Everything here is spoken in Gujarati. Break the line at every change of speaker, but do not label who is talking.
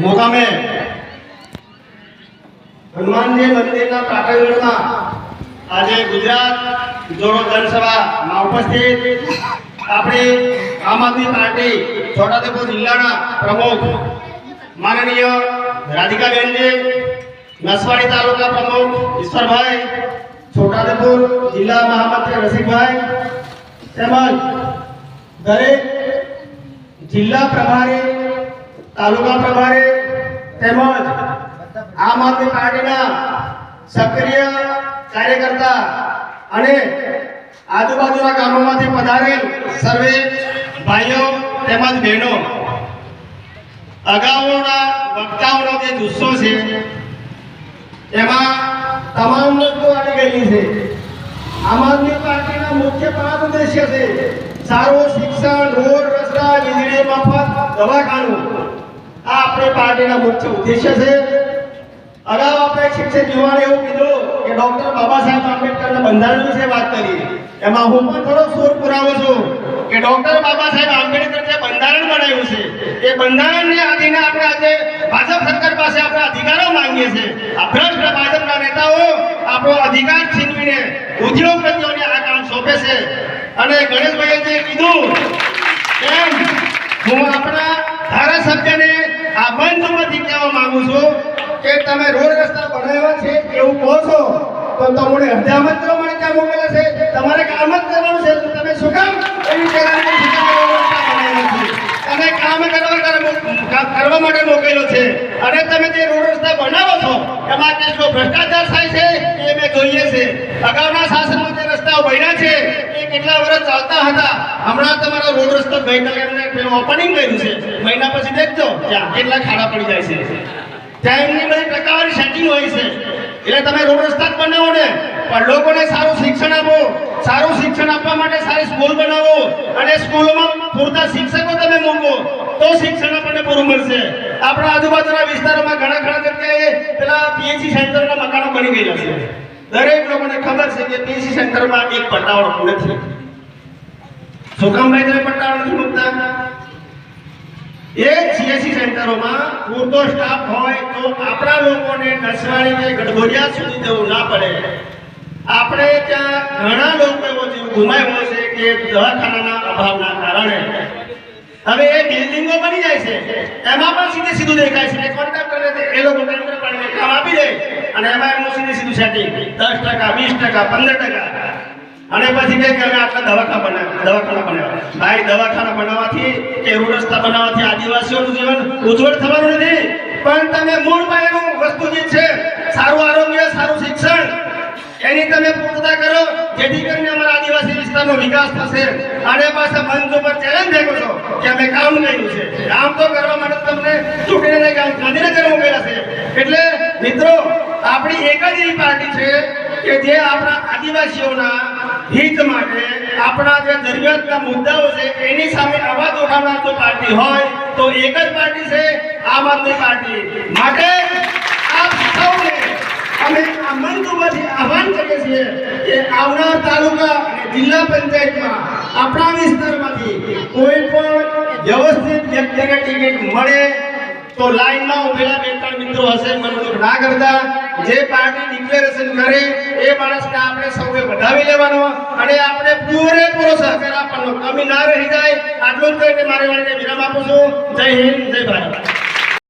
મુકામે હનુમાનજી મંદિરના પ્રાંગણમાં આજે ગુજરાત જોડો જનસભામાં ઉપસ્થિત આપણી આમ આદમી પાર્ટી છોટાઉદેપુર જિલ્લાના પ્રમુખ માનનીય રાધિકાબેનજી, નસવાડી તાલુકા પ્રમુખ ઈશ્વરભાઈ, છોટાઉદેપુર જિલ્લા મહામંત્રી રસિકભાઈ તેમજ દરેક જિલ્લા પ્રભારી, તાલુકા પ્રભારી તેમજ આમ આદમી પાર્ટીના સક્રિય કાર્યકર્તા અને આજુબાજુના ગામોમાંથી પધારેલ સર્વે ભાઈઓ તેમજ બહેનો, અગાઉના વક્તાઓનો જે જુસ્સો છે એમાં તમામ વસ્તુ આવી ગયેલી છે. આમ આદમી પાર્ટીના મુખ્ય 5 ઉદ્દેશ્ય છે: સારું શિક્ષણ, રોડ રસ્તા, વીજળી, મફત દવાખાનું. આ આપણી પાર્ટીના મુખ્ય ઉદ્દેશ્ય છે. અગાઉ આપણે શિક્ષક યુવાને એવું કીધું કે ડોક્ટર બાબા સાહેબ આંબેડકરના બંધારણ વિશે વાત કરી. એમાં હું પણ થોડો સૂર પુરાવું છું કે ડોક્ટર બાબા સાહેબ આંબેડકર જે બંધારણ બનાવ્યું છે એ બંધારણને આધીને આપણે આજે ભાજપ સરકાર પાસે આપણે અધિકારો માંગીએ છીએ. આ ભ્રષ્ટ ભાજપના નેતાઓ આપણો અધિકાર છીનવીને ઉદ્યોગપતિઓને આ કામ સોંપે છે. અને ગણેશભાઈએ જે કીધું એમ હું આપણા ધારાસભ્યને આ મંચ ઉપરથી કહેવા માંગુ છું કે તમે રોડ રસ્તા બનાવ્યા છે એવું કહો છો તો તમને અધ્યામંત્રો મને ત્યાં મોકલે છે, તમારે કામ જ કરવાનું છે તો તમે શું કામ એવી જગ્યાએ અને કામ કરવા માટે મોકલેલો છે. અને તમે જે રોડ રસ્તા બનાવો છો એમાં કેટલો ભ્રષ્ટાચાર થાય છે એ મેં જોઈએ છે. અગાઉના શાસનમાં જે રસ્તાઓ બન્યા છે એ કેટલા વર્ષ ચાલતા હતા. હમણાં તમારો રોડ રસ્તો ગઈકાલે એમને ઓપનિંગ કર્યું છે, મહિના પછી દેખજો ત્યાં કેટલા ખાડા પડી જાય છે. ત્યાં એમની બધી ટકાવારી સેટિંગ હોય છે. એટલે તમે રોડ રસ્તા જ બનાવો ને, પણ લોકોને સારું શિક્ષણ આપો. સારું શિક્ષણ આપવા માટે સારી સ્કૂલ બનાવો અને સ્કૂલોમાં પૂરતા શિક્ષકો તમે મૂકો તો શિક્ષણ આપણને પૂરું મળશે. આપણા આજુબાજુના વિસ્તારોમાં ઘણા જગ્યાએ પેલા પીએચસી સેન્ટરના મકાનો બની ગયેલા છે. દરેક લોકોને ખબર છે કે પીએચસી સેન્ટરમાં એક પટ્ટાવાળો નથી. શું કામ ભાઈ તમે પટ્ટાવાળો નથી મૂકતા? એક સીએસસી સેન્ટરોમાં પૂરતો સ્ટાફ હોય તો આપણા લોકોને નસવાડી કે ગઢબોડિયા સુધી જવું ના પડે. આપણે ત્યાં ઘણા લોકો એવો જીવ ગુમાવ્યો છે કે દવાખાનાના અભાવના કારણે. હવે એ બિલ્ડિંગો બની જાય છે એમાં પણ સીધું દેખાય છે. કોન્ટ્રાક્ટરને એ લોકો ટેન્ડર પાડીને કામ આપી દે અને એમાં એમનું સીધું સેટિંગ 10%, 20%, 15%. અને પછી કે અમે આટલા દવાખાના બનાવ્યા. ભાઈ, દવાખાના બનાવવાથી કે રોડ રસ્તા બનાવવાથી આદિવાસીઓનું જીવન ઉજ્જવળ થવાનું નથી, પણ તમે મૂળ પાયાનું વસ્તુ જે છે સારું આરોગ્ય, સારું શિક્ષણ એની તમે પૂર્તતા કરો જેથી કરીને અમારા આદિવાસી વિસ્તારનો વિકાસ થશે. અને પાછા મંચ ઉપર ચેલેન્જ દેખો છો કે અમે કામ કર્યું છે. કામ તો કરવા માટે તમને ચૂંટણીને ગાંધીનગર મોકલેલા છે. એટલે મિત્રો, આપણી એક જ એવી પાર્ટી છે કે જે આપણા આદિવાસીઓના હિત માટે, આપણા જે જરૂરિયાતના મુદ્દાઓ છે એની સામે અવાજ ઉઠાવનાર જો પાર્ટી હોય તો એક જ પાર્ટી છે આમ આદમી પાર્ટી. માટે આપ સૌને અમે આ મંચ ઉપરથી આહ્વાન કરીએ છીએ કે આવનાર તાલુકા અને જિલ્લા પંચાયતમાં આપણા વિસ્તારમાંથી કોઈ પણ વ્યવસ્થિત વ્યક્તિને ટિકિટ મળે તો લાઈનમાં ઉભેલા 2-3 મિત્રો હશે, મનદુખ ના કરતા. જે પાર્ટી ડિક્લેરેશન કરે એ માણસને આપણે સૌએ વધાવી લેવાનો અને આપણે પૂરેપૂરો સહકાર આપવાનો, કમી ના રહી જાય. આટલું જ કહીને મારી વાણીને વિરામ આપું છું. જય હિન્દ, જય ભારત.